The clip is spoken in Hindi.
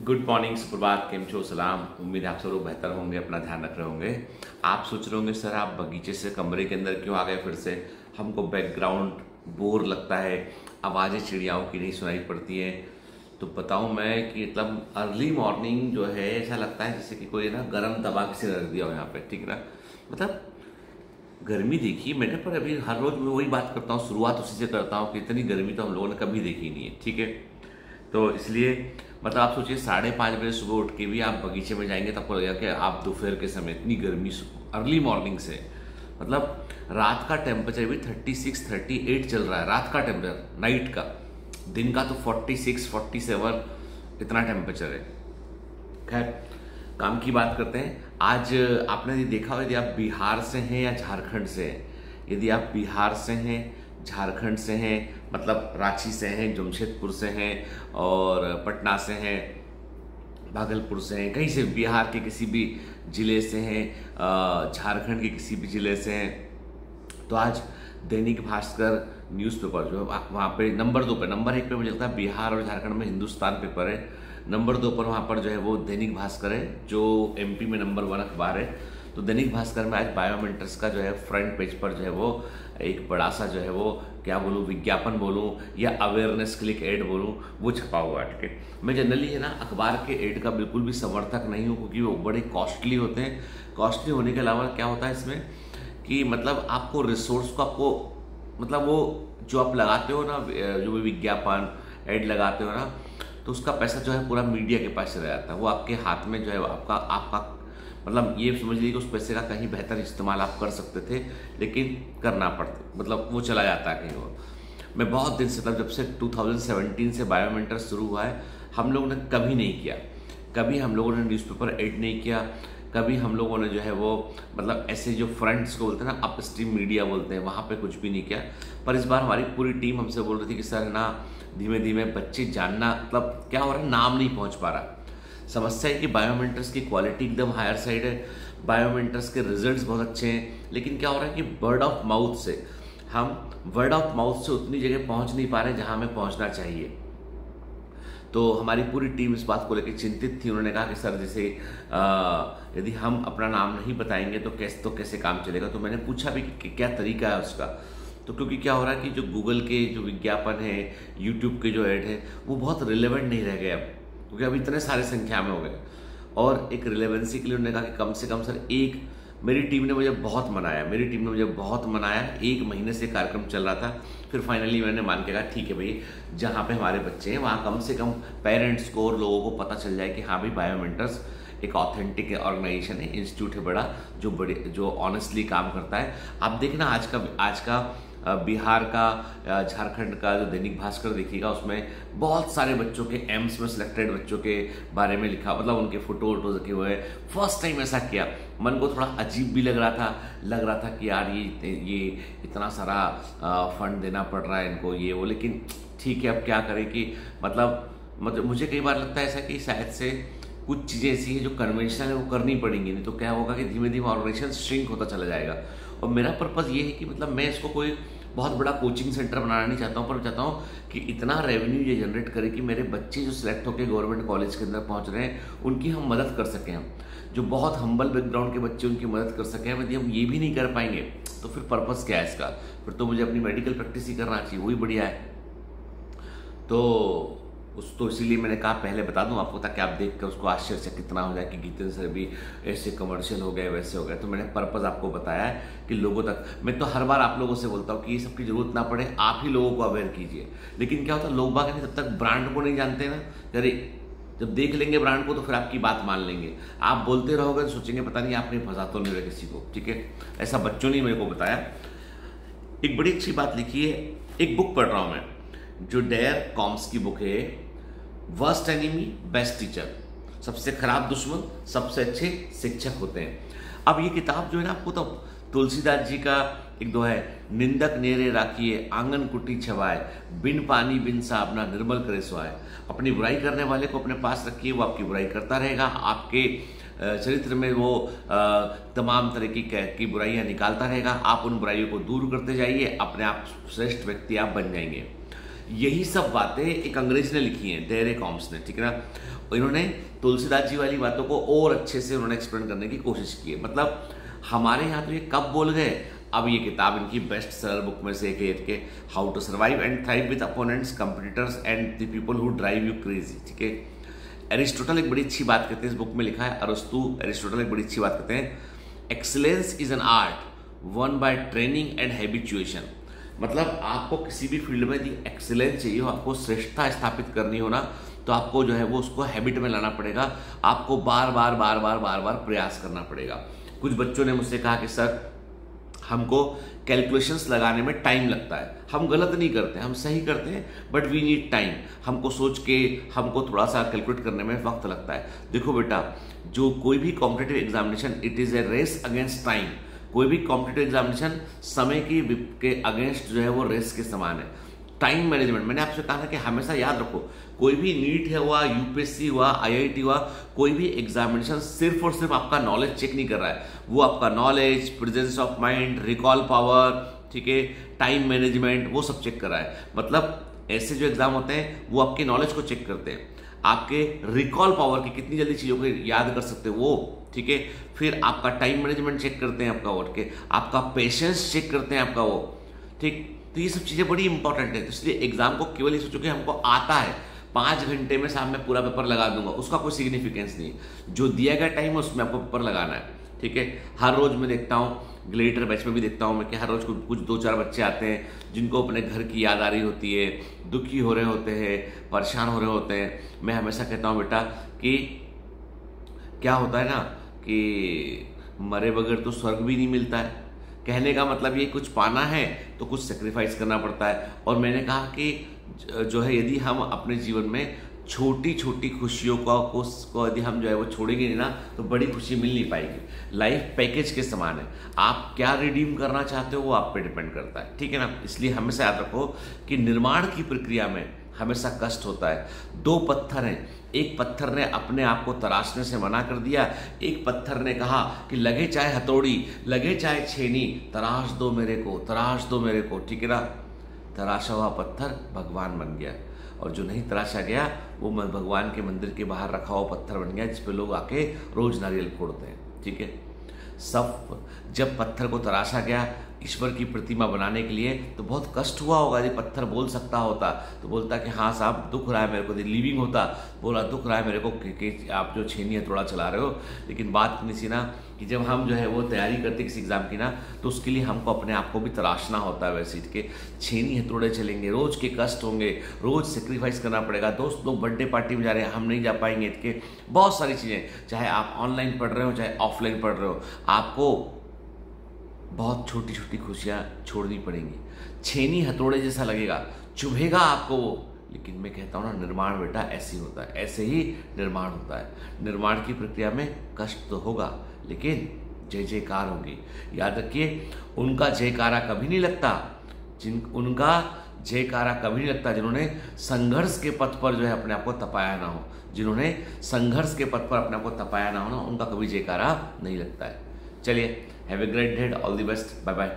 गुड मॉर्निंग, सुप्रभात, केम छो, सलाम। उम्मीद है आप सब लोग बेहतर होंगे, अपना ध्यान रख रहे होंगे। आप सोच रहे होंगे सर आप बगीचे से कमरे के अंदर क्यों आ गए फिर से, हमको बैकग्राउंड बोर लगता है, आवाज़ें चिड़ियाओं की नहीं सुनाई पड़ती हैं। तो बताऊं मैं कि मतलब अर्ली मॉर्निंग जो है ऐसा लगता है जैसे कि कोई ना गर्म दबा से रख दिया हो यहाँ पे, ठीक ना। मतलब गर्मी देखी मैंने, पर अभी हर रोज मैं वही बात करता हूँ, शुरुआत उसी से करता हूँ कि इतनी गर्मी तो हम लोगों ने कभी देखी नहीं है, ठीक है। तो इसलिए मतलब आप सोचिए 5:30 बजे सुबह उठ के भी आप बगीचे में जाएंगे तो आपको लगेगा कि आप दोपहर के समय इतनी गर्मी अर्ली मॉर्निंग से, मतलब रात का टेम्परेचर भी 36-38 चल रहा है, रात का टेम्परेचर, नाइट का। दिन का तो 46-47 इतना टेम्परेचर है। खैर, काम की बात करते हैं। आज आपने देखा हो, यदि आप बिहार से हैं या झारखंड से हैं, यदि आप बिहार से हैं, झारखंड से हैं, मतलब रांची से हैं, जमशेदपुर से हैं और पटना से हैं, भागलपुर से हैं, कहीं से बिहार के किसी भी ज़िले से हैं, झारखंड के किसी भी ज़िले से हैं, तो आज दैनिक भास्कर न्यूज़पेपर जो वहाँ पे नंबर 2 पे, नंबर 1 पे मुझे लगता है बिहार और झारखंड में हिंदुस्तान पेपर है, नंबर 2 पर वहाँ पर जो है वो दैनिक भास्कर है, जो एमपी में नंबर 1 अखबार है। तो दैनिक भास्कर में आज बायोमेट्रिक्स का जो है फ्रंट पेज पर जो है वो एक बड़ा सा जो है वो क्या बोलूँ, विज्ञापन बोलूँ या अवेयरनेस क्लिक एड बोलूँ, वो छपा हुआ है, ठीक है। मैं जनरली है ना अखबार के एड का बिल्कुल भी समर्थक नहीं हूँ, क्योंकि वो बड़े कॉस्टली होते हैं। कॉस्टली होने के अलावा क्या होता है इसमें कि मतलब आपको रिसोर्स को आपको मतलब वो जो आप लगाते हो ना, जो भी विज्ञापन एड लगाते हो ना, तो उसका पैसा जो है पूरा मीडिया के पास रह जाता है, वो आपके हाथ में जो है आपका मतलब ये समझ लीजिए कि उस पैसे का कहीं बेहतर इस्तेमाल आप कर सकते थे, लेकिन करना पड़ता, मतलब वो चला जाता है कहीं और। मैं बहुत दिन से, मतलब जब से 2017 से बायोमेट्रिक्स शुरू हुआ है, हम लोगों ने कभी नहीं किया, कभी हम लोगों ने न्यूज़पेपर एड नहीं किया, कभी हम लोगों ने जो है वो मतलब ऐसे जो फ्रंट्स को बोलते हैं ना, अपस्ट्रीम मीडिया बोलते हैं, वहाँ पे कुछ भी नहीं किया। पर इस बार हमारी पूरी टीम हमसे बोल रही थी कि सर ना धीमे धीमे बच्चे जानना, मतलब क्या हो रहा है, नाम नहीं पहुँच पा रहा। समस्या है कि बायोमेट्रिक्स की क्वालिटी एकदम हायर साइड है, बायोमेट्रिक्स के रिजल्ट्स बहुत अच्छे हैं, लेकिन क्या हो रहा है कि वर्ड ऑफ माउथ से उतनी जगह पहुंच नहीं पा रहे जहां हमें पहुंचना चाहिए। तो हमारी पूरी टीम इस बात को लेकर चिंतित थी। उन्होंने कहा कि सर जैसे यदि हम अपना नाम नहीं बताएंगे तो कैसे काम चलेगा। तो मैंने पूछा भी कि क्या तरीका है उसका। तो क्योंकि क्या हो रहा है कि जो गूगल के जो विज्ञापन है, यूट्यूब के जो ऐड है, वो बहुत रिलेवेंट नहीं रह गए अब, क्योंकि अभी इतने सारे संख्या में हो गए। और एक रिलेवेंसी के लिए उन्होंने कहा कि कम से कम सर मेरी टीम ने मुझे बहुत मनाया, 1 महीने से कार्यक्रम चल रहा था। फिर फाइनली मैंने मान के कहा ठीक है भाई, जहाँ पे हमारे बच्चे हैं वहाँ कम से कम पेरेंट्स को और लोगों को पता चल जाए कि हाँ भाई बायोमेट्रिक्स एक ऑथेंटिक ऑर्गेनाइजेशन है, इंस्टीट्यूट है बड़ा, जो ऑनेस्टली काम करता है। आप देखना आज का बिहार का, झारखंड का जो दैनिक भास्कर देखिएगा, उसमें बहुत सारे बच्चों के एम्स में सिलेक्टेड बच्चों के बारे में लिखा, मतलब उनके फोटो रखे हुए हैं। फर्स्ट टाइम ऐसा किया, मन को थोड़ा अजीब भी लग रहा था कि यार ये इतना सारा फंड देना पड़ रहा है इनको, ये वो, लेकिन ठीक है, अब क्या करें कि मतलब मुझे कई बार लगता है ऐसा कि शायद से कुछ चीज़ें ऐसी हैं जो कन्वेंशनल है वो करनी पड़ेंगी, नहीं तो क्या होगा कि धीमे धीमे ऑर्गेनाइजेशन श्रिंक होता चला जाएगा। और मेरा पर्पज़ ये है कि मतलब मैं इसको कोई बहुत बड़ा कोचिंग सेंटर बनाना नहीं चाहता हूँ, पर चाहता हूँ कि इतना रेवेन्यू ये जनरेट करे कि मेरे बच्चे जो सिलेक्ट होकर गवर्नमेंट कॉलेज के अंदर पहुँच रहे हैं, उनकी हम मदद कर सकें। हम जो बहुत हम्बल बैकग्राउंड के बच्चे, उनकी मदद कर सकें। यदि हम ये भी नहीं कर पाएंगे तो फिर पर्पज़ क्या है इसका? फिर तो मुझे अपनी मेडिकल प्रैक्टिस ही करना चाहिए, वही बढ़िया है। तो इसीलिए मैंने कहा पहले बता दूं आपको, ताकि आप देख कर उसको आश्चर्य कितना हो जाए कि गीतेंद्र सर भी ऐसे कमर्शियल हो गए, वैसे हो गए। तो मैंने पर्पज़ आपको बताया है कि लोगों तक, मैं तो हर बार आप लोगों से बोलता हूँ कि ये सब की जरूरत ना पड़े, आप ही लोगों को अवेयर कीजिए। लेकिन क्या होता है, लोग बाग जब तक ब्रांड को नहीं जानते ना, अरे जब देख लेंगे ब्रांड को तो फिर आपकी बात मान लेंगे। आप बोलते रहोगे तो सोचेंगे पता नहीं आपने फंसा तो नहीं रहे किसी को, ठीक है। ऐसा बच्चों ने मेरे को बताया। एक बड़ी अच्छी बात लिखी है, एक बुक पढ़ रहा हूँ मैं, जो डेयर कॉम्स की बुक है, वर्स्ट एनिमी बेस्ट टीचर, सबसे खराब दुश्मन सबसे अच्छे शिक्षक होते हैं। अब ये किताब जो है ना, आपको तो तुलसीदास जी का एक दो है, निंदक नेरे राखिए आंगन कुटी छवाए, बिन पानी बिन साबना निर्मल करे सोआए। अपनी बुराई करने वाले को अपने पास रखिए, वो आपकी बुराई करता रहेगा, आपके चरित्र में वो तमाम तरह की बुराइयां निकालता रहेगा। आप उन बुराइयों को दूर करते जाइए, अपने आप श्रेष्ठ व्यक्ति आप बन जाएंगे। यही सब बातें एक अंग्रेज ने लिखी हैं, डेरे कॉम्स ने, ठीक है ना। इन्होंने तुलसीदास जी वाली बातों को और अच्छे से उन्होंने एक्सप्लेन करने की कोशिश की है। मतलब हमारे यहाँ तो ये कब बोल गए, अब ये किताब इनकी बेस्ट सेलर बुक में से एक है, how to survive and thrive with opponents, competitors and the people who drive you crazy, ठीक है। एरिस्टोटल एक बड़ी अच्छी बात कहते हैं, इस बुक में लिखा है, अरस्तु एरिस्टोटल एक बड़ी अच्छी बात कहते हैं, excellence is an art one by training and habituation. मतलब आपको किसी भी फील्ड में यदि एक्सीलेंस चाहिए हो, आपको श्रेष्ठता स्थापित करनी हो ना, तो आपको जो है वो उसको हैबिट में लाना पड़ेगा, आपको बार बार बार बार बार बार प्रयास करना पड़ेगा। कुछ बच्चों ने मुझसे कहा कि सर हमको कैलकुलेशंस लगाने में टाइम लगता है। हम गलत नहीं करते, हम सही करते हैं, बट वी नीड टाइम। हमको सोच के हमको थोड़ा सा कैलकुलेट करने में वक्त लगता है। देखो बेटा, जो कोई भी competitive examination, it is a race against time. कोई भी कॉम्पिटिटिव एग्जामिनेशन समय के अगेंस्ट जो है वो रेस के समान है। टाइम मैनेजमेंट, मैंने आपसे कहा था कि हमेशा याद रखो, कोई भी नीट है हुआ, यूपीएससी हुआ, आईआईटी हुआ, कोई भी एग्जामिनेशन सिर्फ और सिर्फ आपका नॉलेज चेक नहीं कर रहा है, वो आपका knowledge, presence of mind, recall power, ठीक है, टाइम मैनेजमेंट, वो सब चेक कर रहा है। मतलब ऐसे जो एग्जाम होते हैं वो आपके नॉलेज को चेक करते हैं, आपके रिकॉल पावर की कितनी जल्दी चीज़ों को याद कर सकते हो वो, ठीक है। फिर आपका टाइम मैनेजमेंट चेक करते हैं आपका, और के आपका पेशेंस चेक करते हैं आपका वो, ठीक। तो ये सब चीज़ें बड़ी इंपॉर्टेंट है। तो इसलिए एग्जाम को केवल ये सोचो कि हमको आता है, 5 घंटे में साहब मैं पूरा पेपर लगा दूंगा, उसका कोई सिग्निफिकेंस नहीं है। जो दिया गया टाइम है उसमें आपको पेपर लगाना है, ठीक है। हर रोज मैं देखता हूँ, ग्लेडिएटर बैच में भी देखता हूँ मैं कि हर रोज कुछ 2-4 बच्चे आते हैं जिनको अपने घर की याद आ रही होती है, दुखी हो रहे होते हैं, परेशान हो रहे होते हैं। मैं हमेशा कहता हूँ बेटा कि क्या होता है ना कि मरे बगैर तो स्वर्ग भी नहीं मिलता है। कहने का मतलब ये, कुछ पाना है तो कुछ सेक्रीफाइस करना पड़ता है। और मैंने कहा कि जो है यदि हम अपने जीवन में छोटी छोटी खुशियों को यदि हम जो है वो छोड़ेंगे नहीं ना, तो बड़ी खुशी मिल नहीं पाएगी। लाइफ पैकेज के समान है, आप क्या रिडीम करना चाहते हो वो आप पे डिपेंड करता है, ठीक है ना। इसलिए हमेशा याद रखो कि निर्माण की प्रक्रिया में हमेशा कष्ट होता है। 2 पत्थर हैं, एक पत्थर ने अपने आप को तराशने से मना कर दिया, एक पत्थर ने कहा कि लगे चाहे हथौड़ी, लगे चाहे छेनी, तराश दो मेरे को, तराश दो मेरे को, ठीक है ना। तराशा हुआ पत्थर भगवान बन गया, और जो नहीं तराशा गया वो भगवान के मंदिर के बाहर रखा हुआ पत्थर बन गया, जिस पे लोग आके रोज नारियल फोड़ते हैं, ठीक है। सब जब पत्थर को तराशा गया ईश्वर की प्रतिमा बनाने के लिए, तो बहुत कष्ट हुआ होगा। यदि पत्थर बोल सकता होता तो बोलता कि हाँ साहब दुख रहा है मेरे को, लिविंग होता बोला दुख रहा है मेरे को कि आप जो छेनी हथौड़ा चला रहे हो। लेकिन बात नहीं सी ना कि जब हम जो है वो तैयारी करते किसी एग्जाम की ना, तो उसके लिए हमको अपने आप को भी तराशना होता है। वैसे के छेनी हथौड़े चलेंगे, रोज के कष्ट होंगे, रोज सेक्रीफाइस करना पड़ेगा। दोस्त लोग बर्थडे पार्टी में जा रहे हैं, हम नहीं जा पाएंगे, के बहुत सारी चीज़ें, चाहे आप ऑनलाइन पढ़ रहे हो चाहे ऑफलाइन पढ़ रहे हो, आपको बहुत छोटी छोटी खुशियाँ छोड़नी पड़ेंगी। छेनी हथौड़े जैसा लगेगा, चुभेगा आपको वो, लेकिन मैं कहता हूँ ना, निर्माण बेटा ऐसे ही होता है, ऐसे ही निर्माण होता है। निर्माण की प्रक्रिया में कष्ट तो होगा, लेकिन जय जयकार होगी। याद रखिए, उनका जयकारा कभी नहीं लगता जिन्होंने संघर्ष के पथ पर जो है अपने आप को तपाया ना हो। जिन्होंने संघर्ष के पथ पर अपने आप को तपाया ना हो ना, उनका कभी जयकारा नहीं लगता है। चलिए, have a great day, all the best, bye bye.